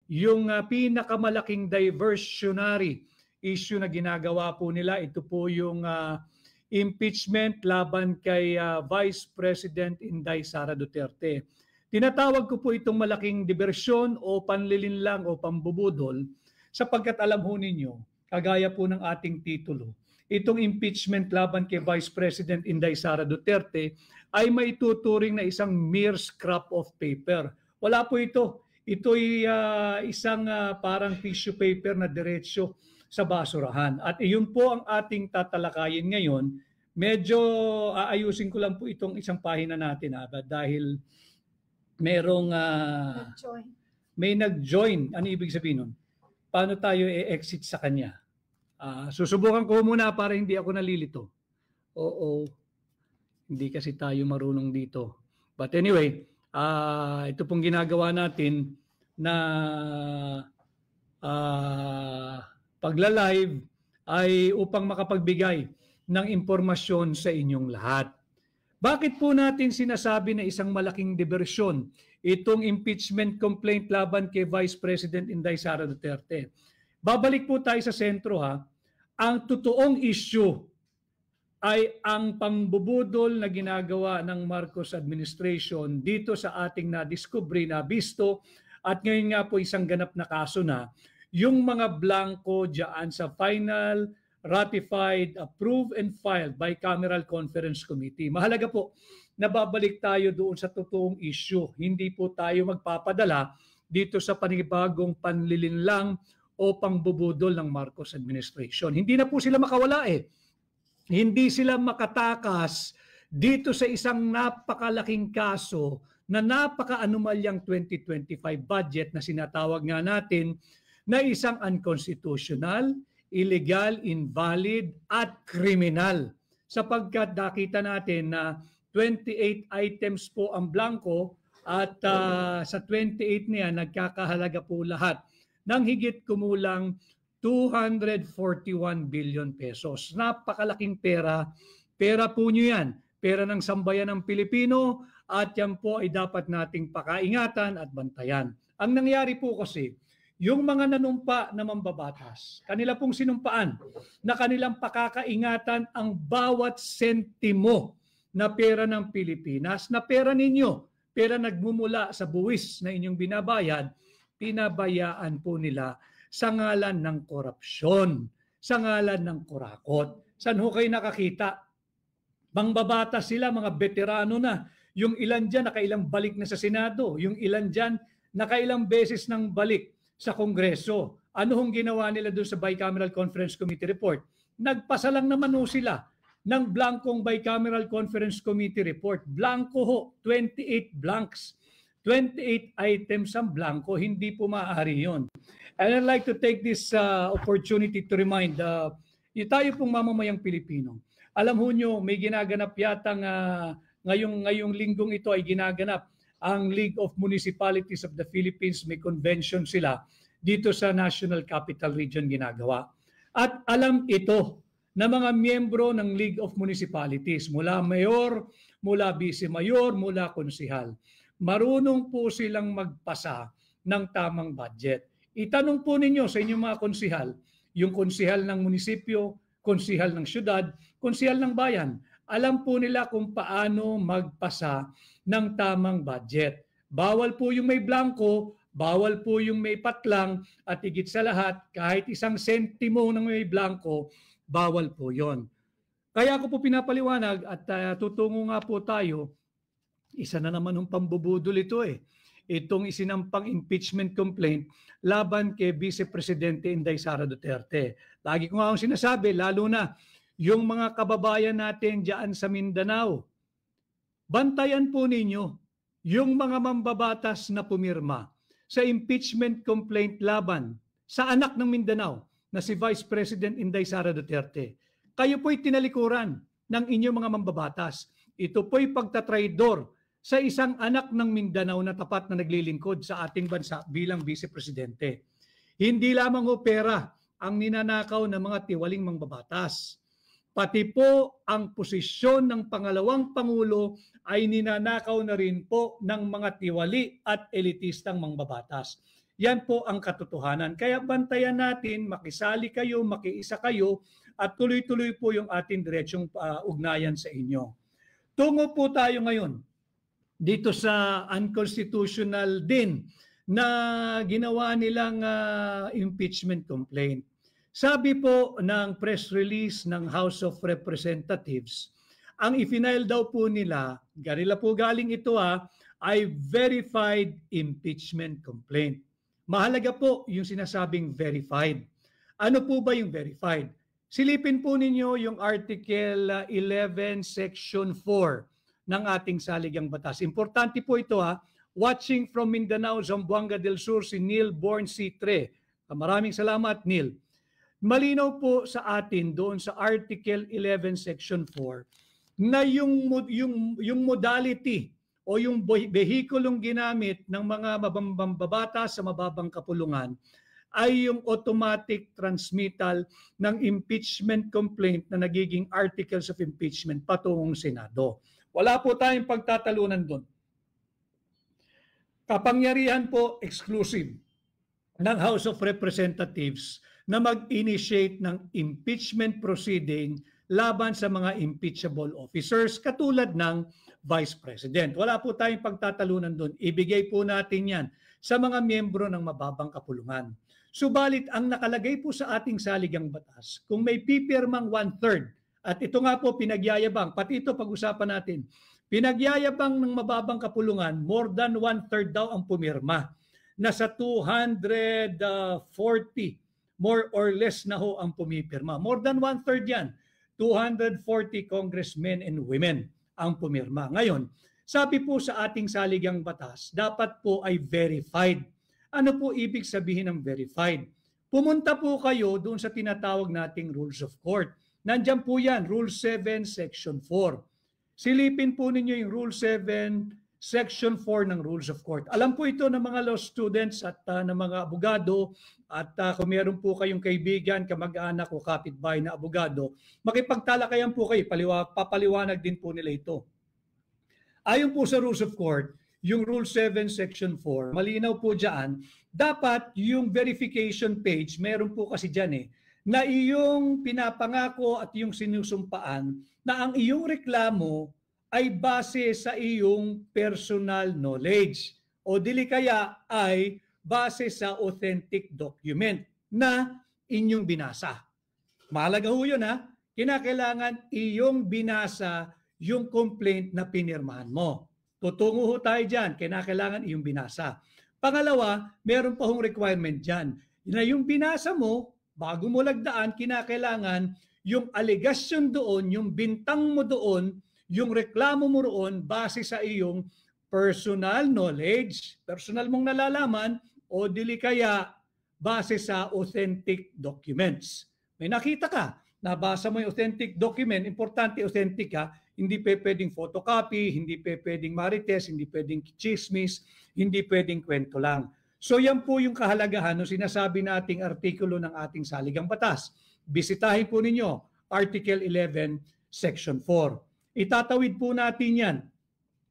yung pinakamalaking diversionary issue na ginagawa po nila, ito po yung impeachment laban kay Vice President Inday Sara Duterte. Tinatawag ko po itong malaking diversyon o panlilinlang o pambubudol sapagkat alam ho ninyo, kagaya po ng ating titulo, itong impeachment laban kay Vice President Inday Sara Duterte ay may tuturing na isang mere scrap of paper. Wala po ito. Ito'y isang parang tissue paper na diretsyo sa basurahan. At iyon po ang ating tatalakayin ngayon. Medyo aayusin ko lang po itong isang pahina natin dahil merong may nag-join. Ano ibig sabihin nun? Paano tayo i-exit sa kanya? Susubukan ko muna para hindi ako nalilito. Oo. Hindi kasi tayo marunong dito. But anyway, ito pong ginagawa natin na pagla-live ay upang makapagbigay ng impormasyon sa inyong lahat. Bakit po natin sinasabi na isang malaking diversyon itong impeachment complaint laban kay Vice President Inday Sara Duterte? Babalik po tayo sa sentro Ang totoong issue ay ang pangbubudol na ginagawa ng Marcos administration dito sa ating na-discovery, na-bisto, at ngayon nga po isang ganap na kaso na yung mga blanco diyan sa final, ratified, approved, and filed bicameral conference committee. Mahalaga po, nababalik tayo doon sa totoong issue. Hindi po tayo magpapadala dito sa panibagong panlilinlang o pangbubudol ng Marcos administration. Hindi na po sila makawala Hindi sila makatakas dito sa isang napakalaking kaso na napaka-anomalyang 2025 budget na sinatawag nga natin na isang unconstitutional, illegal, invalid, at criminal. Sapagkat nakita natin na 28 items po ang blanco at sa 28 niya nagkakahalaga po lahat ng higit kumulang 241 billion pesos. Napakalaking pera. Pera po nyo yan. Pera ng sambayan ng Pilipino at yan po ay dapat nating pakaingatan at bantayan. Ang nangyari po kasi, yung mga nanumpa na mambabatas, kanila pong sinumpaan na kanilang pakakaingatan ang bawat sentimo na pera ng Pilipinas, na pera ninyo, pera nagmumula sa buwis na inyong binabayad, pinabayaan po nila sa ngalan ng korupsyon, sa ngalan ng kurakot. Saan ho kayo nakakita? Mangbabata sila, mga veterano na. Yung ilan dyan nakailang balik na sa Senado. Yung ilan dyan nakailang beses nang balik sa Kongreso. Ano hong ginawa nila doon sa Bicameral Conference Committee report? Nagpasa lang naman ho sila ng blankong Bicameral Conference Committee report. Blanco ho, 28 blanks. 28 items ang blanco, hindi po maaari yun. And I'd like to take this opportunity to remind tayo pong mamamayang Pilipino. Alam ho nyo, may ginaganap yatang ngayong linggong ito ay ginaganap ang League of Municipalities of the Philippines. May convention sila dito sa National Capital Region ginagawa. At alam ito na mga miyembro ng League of Municipalities, mula mayor, mula vice-mayor, mula konsihal, marunong po silang magpasa ng tamang budget. Itanong po ninyo sa inyong mga konsihal, yung konsihal ng munisipyo, konsihal ng syudad, konsihal ng bayan, alam po nila kung paano magpasa ng tamang budget. Bawal po yung may blanco, bawal po yung may patlang, at higit sa lahat, kahit isang sentimo ng may blanco, bawal po yon. Kaya ako po pinapaliwanag at tutungo nga po tayo. Isa na naman ng pambubudol ito Itong isinampang impeachment complaint laban kay Vice Presidente Inday Sara Duterte. Lagi ko nga akong sinasabi, lalo na yung mga kababayan natin diyan sa Mindanao. Bantayan po ninyo yung mga mambabatas na pumirma sa impeachment complaint laban sa anak ng Mindanao na si Vice President Inday Sara Duterte. Kayo po'y tinalikuran ng inyong mga mambabatas. Ito po'y pagtatraidor sa isang anak ng Mindanao na tapat na naglilingkod sa ating bansa bilang Vice Presidente. Hindi lamang pera ang ninanakaw ng mga tiwaling mambabatas. Pati po ang posisyon ng pangalawang Pangulo ay ninanakaw na rin po ng mga tiwali at elitistang mambabatas. Yan po ang katotohanan. Kaya bantayan natin, makisali kayo, makiisa kayo, at tuloy-tuloy po yung ating diretsong ugnayan sa inyo. Tungo po tayo ngayon dito sa unconstitutional din na ginawa nilang impeachment complaint. Sabi po ng press release ng House of Representatives, ang ifinail daw po nila, po galing ito ay verified impeachment complaint. Mahalaga po yung sinasabing verified. Ano po ba yung verified? Silipin po ninyo yung Article 11 Section 4 ng ating saligang batas. Importante po ito Watching from Mindanao, Zamboanga del Sur, si Neil Born C3. Maraming salamat, Neil. Malinaw po sa atin doon sa Article 11 Section 4 na yung modality o yung vehikulong ginamit ng mga mababata sa mababang kapulungan ay yung automatic transmittal ng impeachment complaint na nagiging articles of impeachment patungong Senado. Wala po tayong pagtatalunan doon. Kapangyarihan po exclusive ng House of Representatives na mag-initiate ng impeachment proceeding laban sa mga impeachable officers katulad ng Vice President. Wala po tayong pagtatalunan doon. Ibigay po natin yan sa mga miyembro ng mababang kapulungan. Subalit ang nakalagay po sa ating saligang batas, kung may pipirmang 1/3, at ito nga po pinagyayabang, pati ito pag-usapan natin, pinagyayabang ng mababang kapulungan, more than 1/3 daw ang pumirma. Nasa 240, more or less na ho ang pumipirma. More than 1/3 yan. 240 congressmen and women ang pumirma. Ngayon, sabi po sa ating saligang batas, dapat po ay verified. Ano po ibig sabihin ng verified? Pumunta po kayo doon sa tinatawag nating Rules of Court. Nandiyan po yan, Rule 7, Section 4. Silipin po ninyo yung Rule 7, Section 4 ng Rules of Court. Alam po ito ng mga law students at ng mga abogado, at kung meron po kayong kaibigan, kamag-anak o kapitbahay na abogado, makipagtalakayan po kayo, papaliwanag din po nila ito. Ayon po sa Rules of Court, yung Rule 7 Section 4, malinaw po dyan, dapat yung verification page, meron po kasi dyan na iyong pinapangako at yung sinusumpaan na ang iyong reklamo ay base sa iyong personal knowledge o dili kaya ay base sa authentic document na inyong binasa. Mahalaga ho yun kinakailangan iyong binasa yung complaint na pinirmahan mo. Tutungo ho tayo dyan, kinakailangan iyong binasa. Pangalawa, meron pa hong requirement dyan. Na yung binasa mo, bago mo lagdaan, kinakailangan yung allegation doon, yung bintang mo doon, yung reklamo mo roon, base sa iyong personal knowledge, personal mong nalalaman, o dili kaya base sa authentic documents. May nakita ka, nabasa mo yung authentic document, importante authentic hindi pwedeng photocopy, hindi pwedeng marites, hindi pwedeng chismis, hindi pwedeng kwento lang. So yan po yung kahalagahan ng sinasabi nating artikulo ng ating saligang batas. Bisitahin po ninyo, Article 11, Section 4. Itatawid po natin yan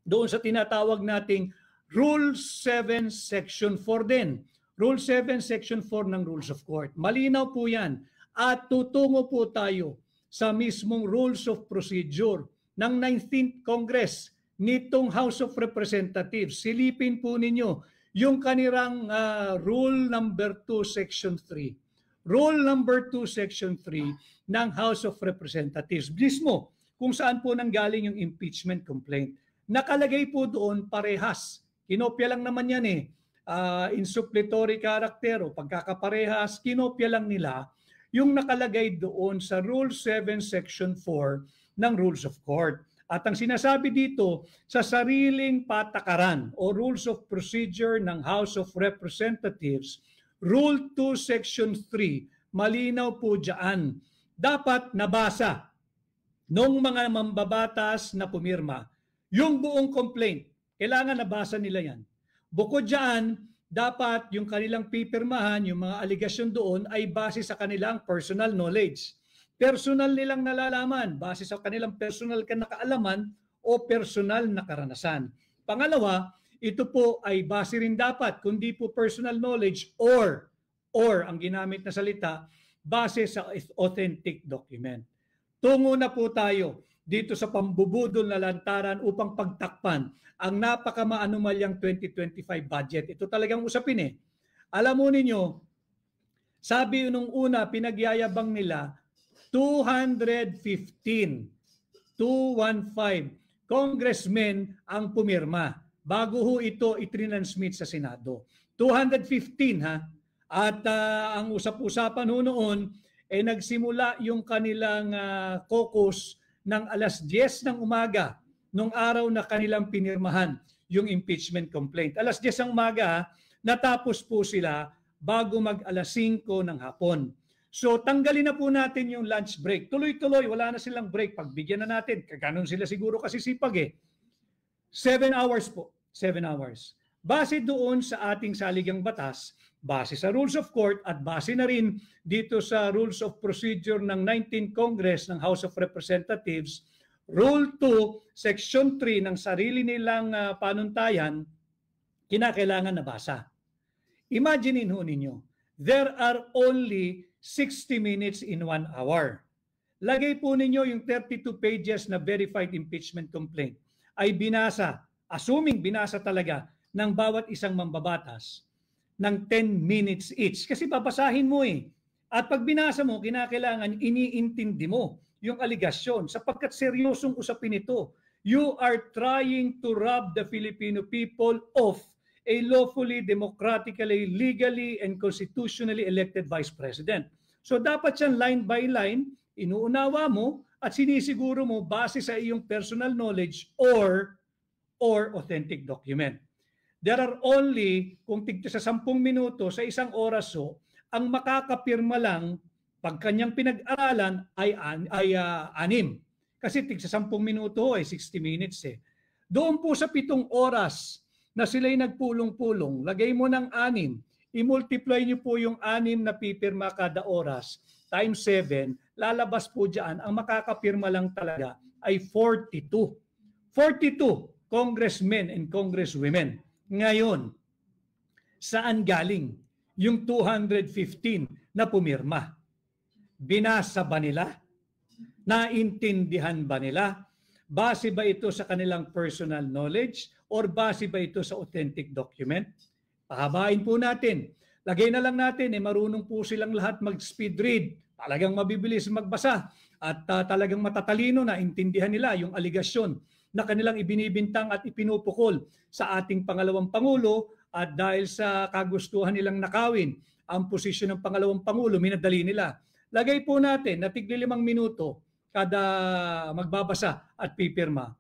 doon sa tinatawag nating Rule 7, Section 4 din. Rule 7, Section 4 ng Rules of Court. Malinaw po yan. At tutungo po tayo sa mismong Rules of Procedure ng 19th Congress nitong House of Representatives. Silipin po ninyo yung kanirang Rule number 2, Section 3. Rule number 2, Section 3 ng House of Representatives. Mismo, kung saan po nanggaling yung impeachment complaint. Nakalagay po doon parehas. Kinopya lang naman yan in suppletory character o pagkakaparehas, kinopya lang nila yung nakalagay doon sa Rule 7, Section 4 ng Rules of Court. At ang sinasabi dito, sa sariling patakaran o Rules of Procedure ng House of Representatives, Rule 2, Section 3, malinaw po dyan. Dapat nabasa nung mga mambabatas na pumirma yung buong complaint. Kailangan nabasa nila yan. Bukod dyan, dapat yung kanilang pipirmahan, yung mga aligasyon doon ay base sa kanilang personal knowledge. Personal nilang nalalaman, base sa kanilang personal na kaalaman o personal na karanasan. Pangalawa, ito po ay base rin dapat, kundi po personal knowledge or ang ginamit na salita, base sa authentic document. Tungo na po tayo dito sa pambubudol na lantaran upang pagtakpan ang napakamaanumalyang 2025 budget. Ito talagang usapin eh. Alam mo ninyo, sabi nung una, pinagyayabang nila, 215 congressmen ang pumirma bago ho ito itrinansmit sa Senado. 215 ha. At ang usap-usapan ho noon, nagsimula yung kanilang caucus ng alas 10 ng umaga nung araw na kanilang pinirmahan yung impeachment complaint. Alas 10 ng umaga, natapos po sila bago mag alas 5 ng hapon. So tanggalin na po natin yung lunch break. Tuloy-tuloy, wala na silang break. Pagbigyan na natin, kaganon sila siguro kasi sipag eh. 7 hours po, 7 hours. Base doon sa ating saligang batas, base sa rules of court at base na rin dito sa rules of procedure ng 19th Congress ng House of Representatives, Rule 2, Section 3 ng sarili nilang panuntayan, kinakailangan nabasa. Imaginein ho ninyo, there are only 60 minutes in 1 hour. Lagay po ninyo yung 32 pages na verified impeachment complaint ay binasa, assuming binasa talaga ng bawat isang mambabatas ng 10 minutes each. Kasi babasahin mo eh. At pag binasa mo, kinakailangan iniintindi mo yung aligasyon sapagkat seryosong usapin ito. You are trying to rob the Filipino people of a lawfully, democratically, legally, and constitutionally elected Vice President. So dapat yan line by line, inuunawa mo at sinisiguro mo base sa iyong personal knowledge or authentic document. There are only, kung tigto sa 10 minuto, sa isang oras so, ang makakapirma lang pag kanyang pinag-aralan ay 6. Kasi tig sa 10 minuto ay 60 minutes eh. Doon po sa 7 oras na sila'y nagpulong-pulong, lagay mo ng 6, i-multiply nyo po yung 6 na pipirma kada oras times 7, lalabas po dyan, ang makakapirma lang talaga ay 42. 42 congressmen and congresswomen. Ngayon, saan galing yung 215 na pumirma? Binasa ba nila? Naintindihan ba nila? Base ba ito sa kanilang personal knowledge or base ba ito sa authentic document? Pahabain po natin. Lagay na lang natin, marunong po silang lahat mag-speed read. Talagang mabibilis magbasa at talagang matatalino na intindihan nila yung aligasyon na kanilang ibinibintang at ipinupukol sa ating pangalawang Pangulo at dahil sa kagustuhan nilang nakawin ang posisyon ng pangalawang Pangulo, minadali nila. Lagay po natin na tigli 5 minuto kada magbabasa at pipirma.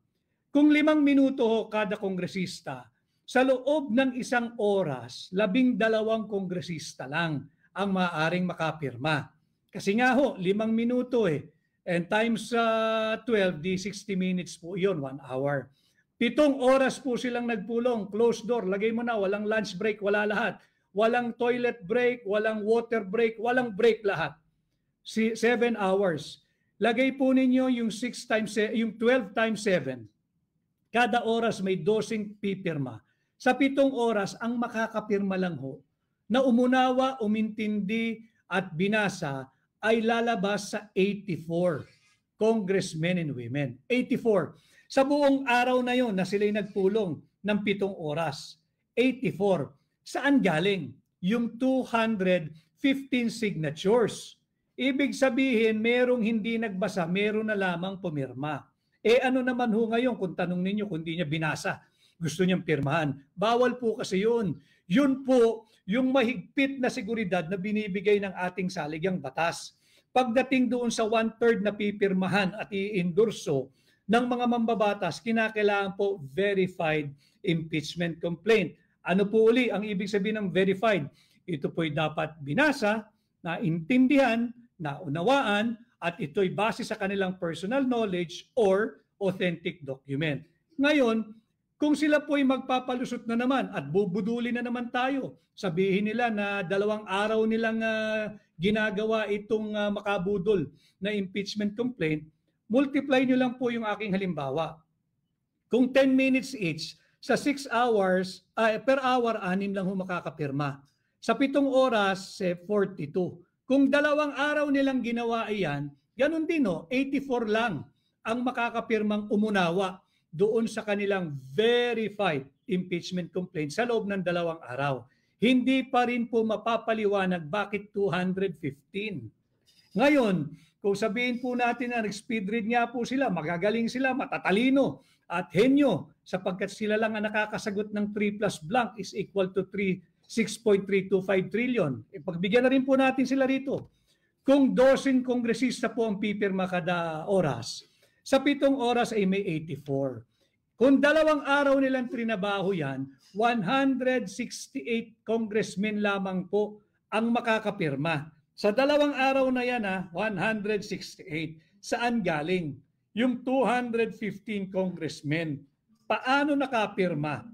Kung 5 minuto kada kongresista, sa loob ng 1 oras, 12 kongresista lang ang maaaring makapirma. Kasi nga ho, 5 minuto eh. And times 12, di 60 minutes po yun, 1 hour. 7 oras po silang nagpulong, closed door, lagay mo na, walang lunch break, wala lahat. Walang toilet break, walang water break, walang break lahat. 7 hours. Lagay po ninyo yung 12 times 7. Kada oras may 12 pipirma. Sa 7 oras, ang makakapirma lang ho, na umunawa, umintindi at binasa ay lalabas sa 84 congressmen and women. 84. Sa buong araw na yon na sila'y nagpulong ng 7 oras. 84. Saan galing? Yung 215 signatures. Ibig sabihin, merong hindi nagbasa, meron na lamang pumirma. Ano naman ho ngayon kung tanong ninyo kung hindi niya binasa, gusto niyang pirmahan. Bawal po kasi yun. Yun po yung mahigpit na seguridad na binibigay ng ating saligang batas. Pagdating doon sa 1/3 na pipirmahan at i-endorso ng mga mambabatas, kinakailangan po verified impeachment complaint. Ano po uli ang ibig sabihin ng verified? Ito po'y dapat binasa, naintindihan, naunawaan, at ito'y base sa kanilang personal knowledge or authentic document. Ngayon, kung sila po'y magpapalusot na naman at bubuduli na naman tayo, sabihin nila na 2 araw nilang ginagawa itong makabudol na impeachment complaint, multiply nyo lang po yung aking halimbawa. Kung 10 minutes each, Sa 6 hours, per hour, 6 lang ho makakapirma. Sa 7 oras, 42. Kung 2 araw nilang ginawa iyan, ganun din, 84 lang ang makakapirmang umunawa doon sa kanilang verified impeachment complaint sa loob ng 2 araw. Hindi pa rin po mapapaliwanag bakit 215. Ngayon, kung sabihin po natin na speed read nga po sila, magagaling sila, matatalino at henyo sapagkat sila lang ang nakakasagot ng 3 plus blank is equal to 6.325 trillion. Pagbigyan na rin po natin sila rito. Kung 12 kongresista po ang pipirma kada oras, sa 7 oras ay may 84. Kung 2 araw nilang trinabaho yan, 168 congressmen lamang po ang makakapirma. Sa 2 araw na yan, 168. Saan galing? Yung 215 congressmen. Paano nakapirma?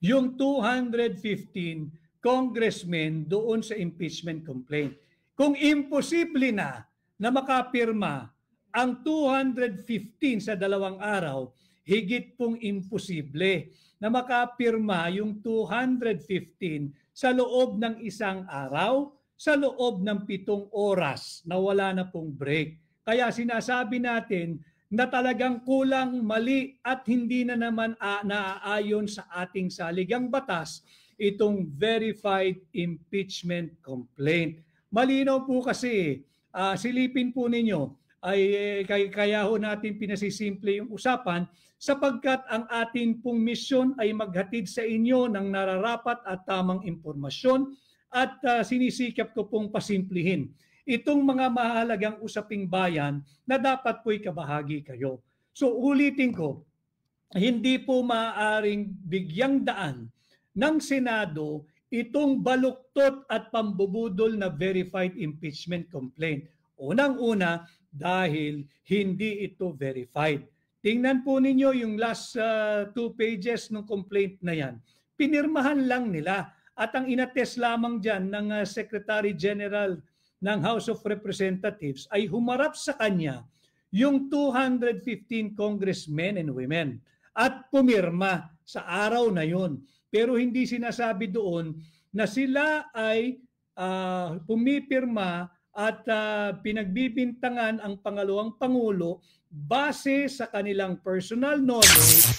Yung 215 congressmen doon sa impeachment complaint. Kung imposible na makapirma ang 215 sa 2 araw, higit pong imposible na makapirma yung 215 sa loob ng 1 araw, sa loob ng 7 oras na wala na pong break. Kaya sinasabi natin na talagang kulang, mali at hindi na naman naaayon sa ating saligang batas itong verified impeachment complaint. Malinaw po kasi, silipin po ninyo, ay kaya ho natin pinasisimple yung usapan sapagkat ang atin pong misyon ay maghatid sa inyo ng nararapat at tamang impormasyon at sinisikap ko pong pasimplihin itong mga mahalagang usaping bayan na dapat po'y kabahagi kayo. So ulitin ko, hindi po maaaring bigyang daan ng Senado itong baluktot at pambubudol na verified impeachment complaint. Unang-una, dahil hindi ito verified. Tingnan po ninyo yung last 2 pages ng complaint na yan. Pinirmahan lang nila at ang inattest lamang dyan ng Secretary General ng House of Representatives ay humarap sa kanya yung 215 congressmen and women at pumirma sa araw na yun. Pero hindi sinasabi doon na sila ay pumipirma at pinagbibintangan ang pangalawang Pangulo base sa kanilang personal knowledge